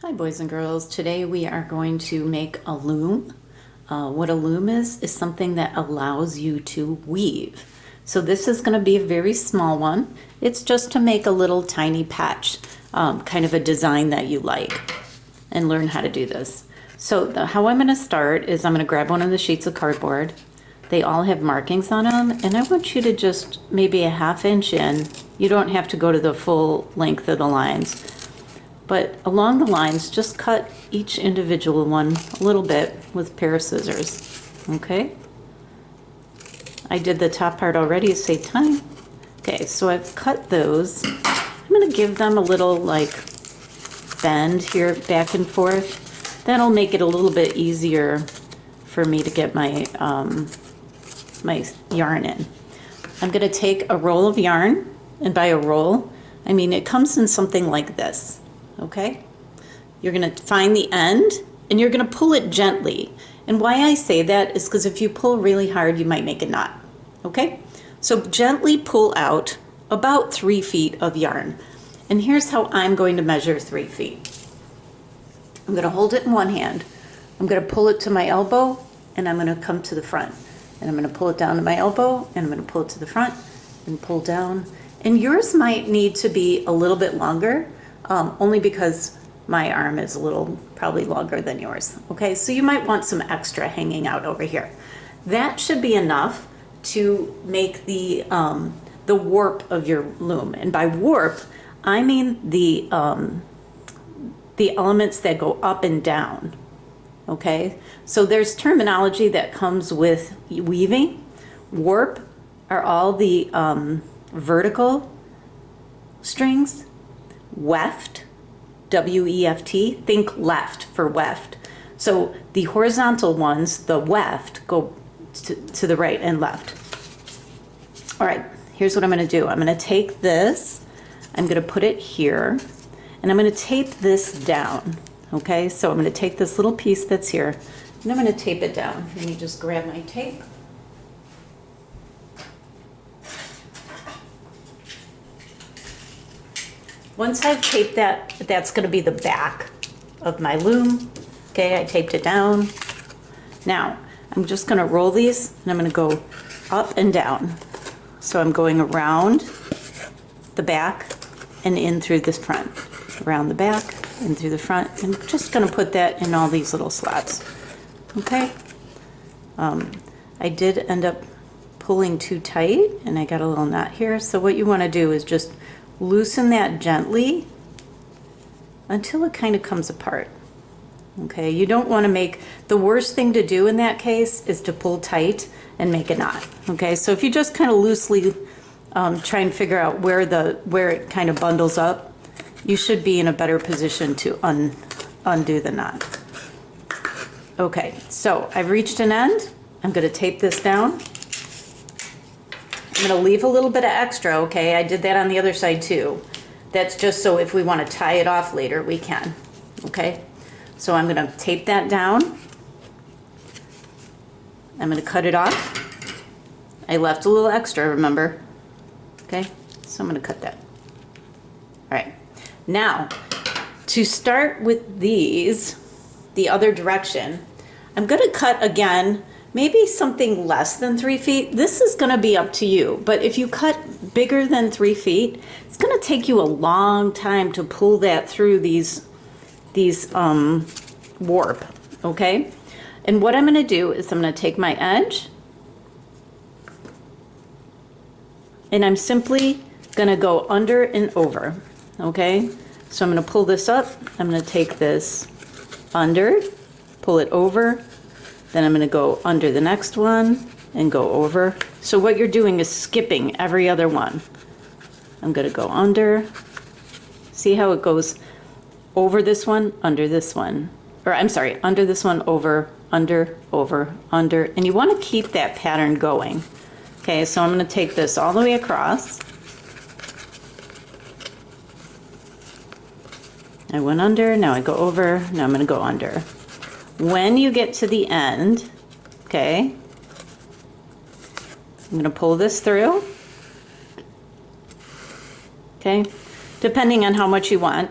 Hi boys and girls, today we are going to make a loom. What a loom is something that allows you to weave. So this is going to be a very small one. It's just to make a little tiny patch, kind of a design that you like, and learn how to do this. So how I'm going to start is I'm going to grab one of the sheets of cardboard. They all have markings on them, and I want you to just maybe a ½ inch in. You don't have to go to the full length of the lines. But along the lines, just cut each individual one a little bit with a pair of scissors, okay? I did the top part already to save time. Okay, so I've cut those. I'm gonna give them a little like bend here, back and forth. That'll make it a little bit easier for me to get my, my yarn in. I'm gonna take a roll of yarn, and by a roll, I mean it comes in something like this. Okay, you're going to find the end and you're going to pull it gently. And why I say that is because if you pull really hard, you might make a knot. Okay, so gently pull out about 3 feet of yarn. And here's how I'm going to measure 3 feet. I'm going to hold it in one hand. I'm going to pull it to my elbow and I'm going to come to the front. And I'm going to pull it down to my elbow and I'm going to pull it to the front and pull down. And yours might need to be a little bit longer. Only because my arm is a little probably longer than yours. Okay, so you might want some extra hanging out over here. That should be enough to make the warp of your loom. And by warp, I mean the elements that go up and down. Okay, so there's terminology that comes with weaving. Warp are all the vertical strings. Weft, W-E-F-T, think left for weft. So the horizontal ones, the weft, go to the right and left. All right, here's what I'm gonna do. I'm gonna take this, I'm gonna put it here, and I'm gonna tape this down, okay? So I'm gonna take this little piece that's here, and I'm gonna tape it down. Let me just grab my tape. Once I've taped that, that's going to be the back of my loom. Okay, I taped it down. Now, I'm just going to roll these and I'm going to go up and down. So I'm going around the back and in through this front. Around the back and through the front. And I'm just going to put that in all these little slots. Okay? I did end up pulling too tight and I got a little knot here. So what you want to do is just loosen that gently until it kind of comes apart. Okay, you don't want to make, the worst thing to do in that case is to pull tight and make a knot. Okay, so if you just kind of loosely try and figure out where it kind of bundles up, you should be in a better position to undo the knot. Okay, so I've reached an end. I'm going to tape this down. I'm going to leave a little bit of extra, okay? I did that on the other side too. That's just so if we want to tie it off later, we can, okay? So I'm going to tape that down. I'm going to cut it off. I left a little extra, remember? Okay, so I'm going to cut that. All right, now to start with these, the other direction, I'm going to cut again, maybe something less than 3 feet. This is going to be up to you. But if you cut bigger than 3 feet, it's going to take you a long time to pull that through these warp, okay? And what I'm going to do is I'm going to take my edge and I'm simply going to go under and over, okay? So I'm going to pull this up. I'm going to take this under, pull it over, then I'm going to go under the next one and go over. So what you're doing is skipping every other one. I'm going to go under. See how it goes over this one, under this one. Or I'm sorry, under this one, over, under, under. And you want to keep that pattern going. Okay, so I'm going to take this all the way across. I went under, now I go over, now I'm going to go under. When you get to the end, okay, I'm going to pull this through, okay, depending on how much you want.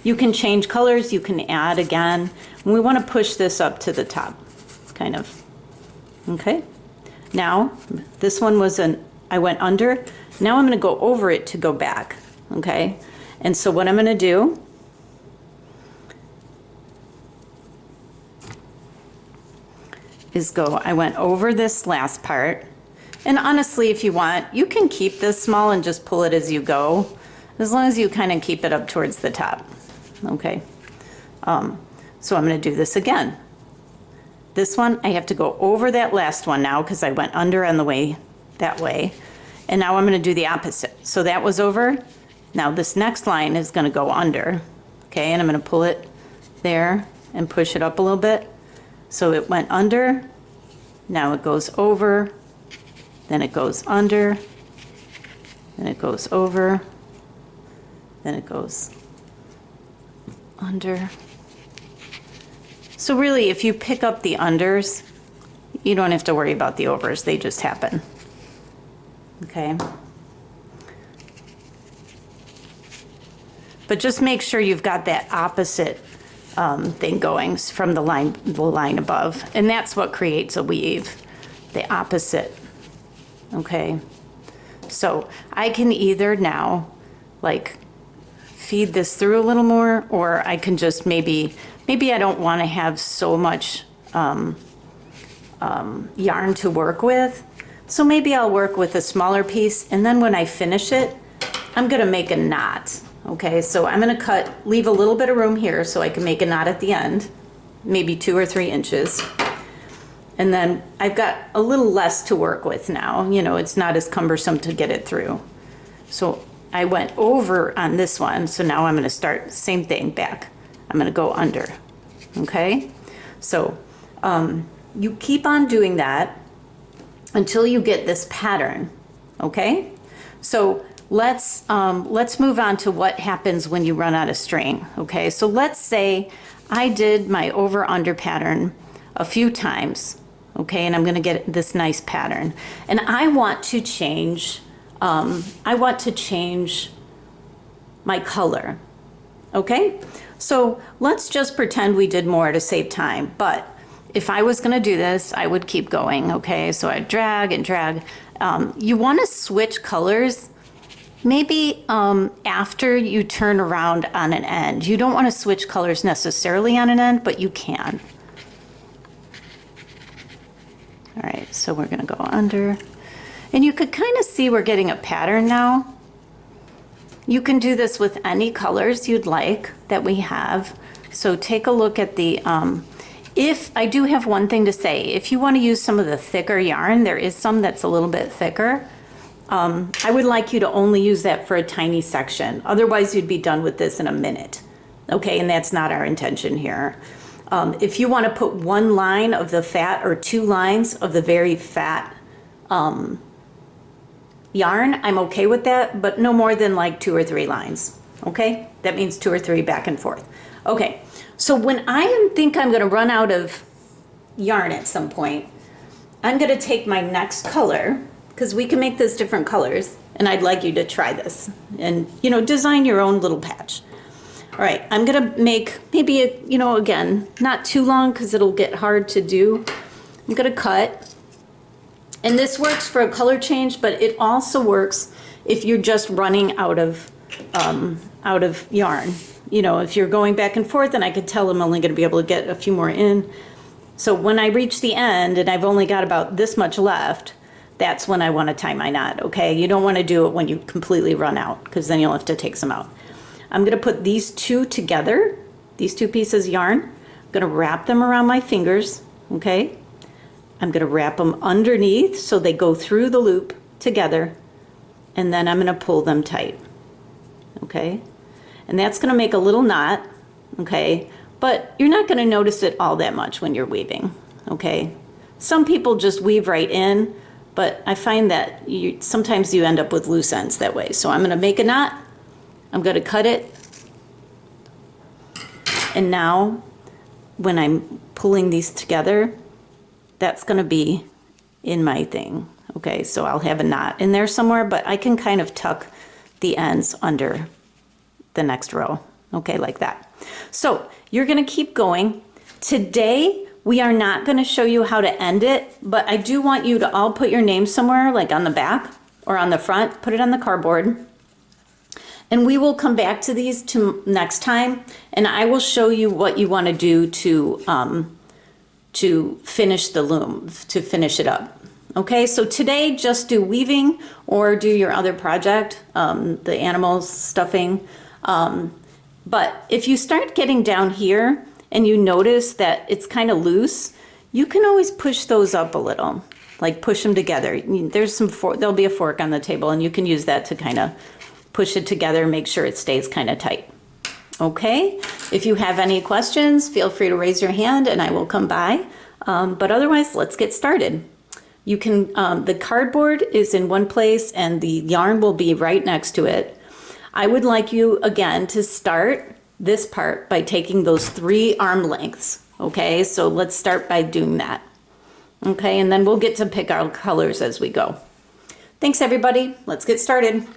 You can change colors, you can add again. And we want to push this up to the top, kind of. Okay. Now, this one was I went under. Now I'm going to go over it to go back. Okay. And so what I'm going to do is I went over this last part. And honestly, if you want, you can keep this small and just pull it as you go, as long as you kind of keep it up towards the top. Okay. So I'm going to do this again. This one, I have to go over that last one now because I went under on the way that way. And now I'm going to do the opposite. So that was over. Now this next line is going to go under. Okay, and I'm going to pull it there and push it up a little bit. So it went under. Now it goes over. Then it goes under, then it goes over, then it goes under. So really, if you pick up the unders, you don't have to worry about the overs, they just happen. Okay? But just make sure you've got that opposite thing going from the line above. And that's what creates a weave, the opposite. Okay, so I can either now like feed this through a little more, or I can just maybe I don't want to have so much yarn to work with, so maybe I'll work with a smaller piece, and then when I finish it, I'm gonna make a knot. Okay, so I'm gonna leave a little bit of room here so I can make a knot at the end, maybe 2 or 3 inches. And then I've got a little less to work with now. You know, it's not as cumbersome to get it through. So I went over on this one. So now I'm going to start, same thing, back. I'm going to go under. Okay? So you keep on doing that until you get this pattern. Okay? So let's move on to what happens when you run out of string. Okay? So let's say I did my over-under pattern a few times. Okay, and I'm going to get this nice pattern, and I want to change my color. Okay, so let's just pretend we did more to save time, but if I was going to do this, I would keep going. Okay, so I drag and drag. You want to switch colors maybe after you turn around on an end. You don't want to switch colors necessarily on an end, but you can. All right, so we're gonna go under. And you could kind of see we're getting a pattern now. You can do this with any colors you'd like that we have. So take a look at the, if I do have one thing to say, if you want to use some of the thicker yarn, there is some that's a little bit thicker. I would like you to only use that for a tiny section. Otherwise, you'd be done with this in a minute. Okay, and that's not our intention here. If you want to put 1 line of the fat or 2 lines of the very fat yarn, I'm okay with that, but no more than like 2 or 3 lines. Okay, that means 2 or 3 back and forth. Okay, so when I think I'm going to run out of yarn at some point, I'm going to take my next color, because we can make this different colors, and I'd like you to try this and, you know, design your own little patch. All right, I'm gonna make maybe, again, not too long because it'll get hard to do. I'm gonna cut, and this works for a color change, but it also works if you're just running out of yarn. You know, if you're going back and forth, and I could tell I'm only gonna be able to get a few more in. So when I reach the end and I've only got about this much left, that's when I wanna tie my knot, okay? You don't wanna do it when you completely run out, because then you'll have to take some out. I'm gonna put these 2 together, these 2 pieces of yarn. I'm gonna wrap them around my fingers, okay? I'm gonna wrap them underneath so they go through the loop together, and then I'm gonna pull them tight, okay? And that's gonna make a little knot, okay? But you're not gonna notice it all that much when you're weaving, okay? Some people just weave right in, but I find that sometimes you end up with loose ends that way. So I'm gonna make a knot, I'm going to cut it, and now when I'm pulling these together, that's going to be in my thing. Okay, so I'll have a knot in there somewhere, but I can kind of tuck the ends under the next row. Okay, like that. So you're gonna keep going. Today, we are not gonna show you how to end it, but I do want you to all put your name somewhere, like on the back or on the front, put it on the cardboard. And we will come back to these next time, and I will show you what you wanna do to finish the loom, to finish it up. Okay, so today just do weaving or do your other project, the animals stuffing. But if you start getting down here and you notice that it's kind of loose, you can always push those up a little, like push them together. There's there'll be a fork on the table and you can use that to kind of push it together, make sure it stays kind of tight. Okay, if you have any questions, feel free to raise your hand and I will come by. But otherwise, let's get started. You can, the cardboard is in one place and the yarn will be right next to it. I would like you again to start this part by taking those 3 arm lengths. Okay, so let's start by doing that. Okay, and then we'll get to pick our colors as we go. Thanks everybody, let's get started.